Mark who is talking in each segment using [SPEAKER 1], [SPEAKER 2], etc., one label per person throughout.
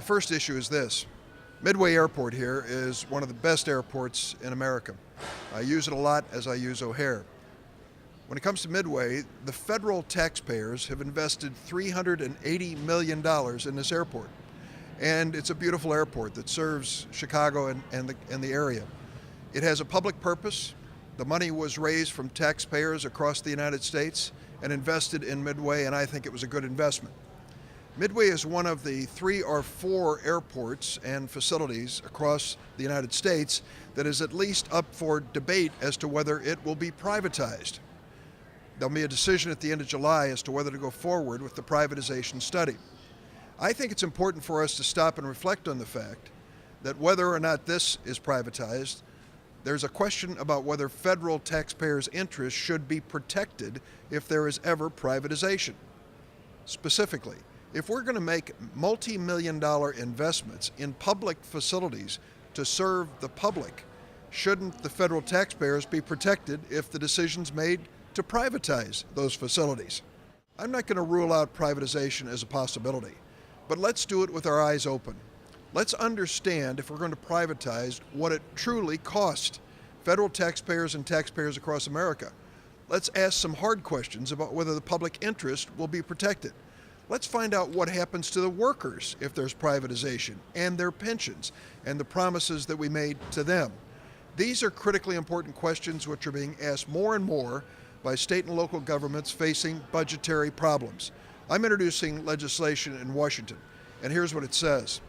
[SPEAKER 1] The first issue is this. Midway Airport here is one of the best airports in America. I use it a lot as I use O'Hare. When it comes to Midway, the federal taxpayers have invested $380 million in this airport. And it's a beautiful airport that serves Chicago and the area. It has a public purpose. The money was raised from taxpayers across the United States and invested in Midway, and I think it was a good investment. Midway is one of the 3 or 4 airports and facilities across the United States that is at least up for debate as to whether it will be privatized. There'll be a decision at the end of July as to whether to go forward with the privatization study. I think it's important for us to stop and reflect on the fact that whether or not this is privatized, there's a question about whether federal taxpayers' interests should be protected if there is ever privatization. Specifically, if we're going to make multi-million-dollar investments in public facilities to serve the public, shouldn't the federal taxpayers be protected if the decision's made to privatize those facilities? I'm not going to rule out privatization as a possibility, but let's do it with our eyes open. Let's understand, if we're going to privatize, what it truly costs federal taxpayers and taxpayers across America. Let's ask some hard questions about whether the public interest will be protected. Let's find out what happens to the workers if there's privatization, and their pensions, and the promises that we made to them. These are critically important questions which are being asked more and more by state and local governments facing budgetary problems. I'm introducing legislation in Washington, and here's what it says.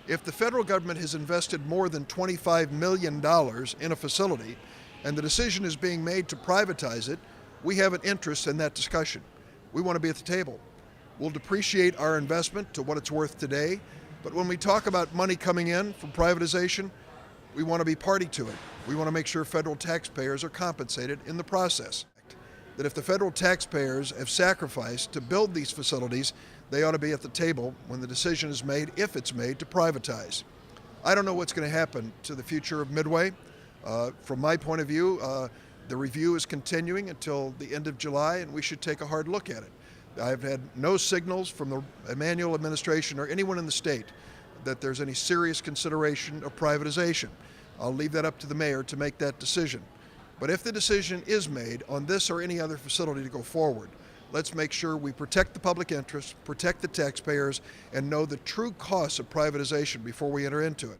[SPEAKER 1] If the federal government has invested more than $25 million in a facility, and the decision is being made to privatize it, we have an interest in that discussion. We want to be at the table. We'll depreciate our investment to what it's worth today, but when we talk about money coming in from privatization, we want to be party to it. We want to make sure federal taxpayers are compensated in the process. That if the federal taxpayers have sacrificed to build these facilities, they ought to be at the table when the decision is made, if it's made, to privatize. I don't know what's going to happen to the future of Midway. From my point of view, the review is continuing until the end of July, and we should take a hard look at it. I've had no signals from the Emanuel administration or anyone in the state that there's any serious consideration of privatization. I'll leave that up to the mayor to make that decision. But if the decision is made on this or any other facility to go forward, let's make sure we protect the public interest, protect the taxpayers, and know the true costs of privatization before we enter into it.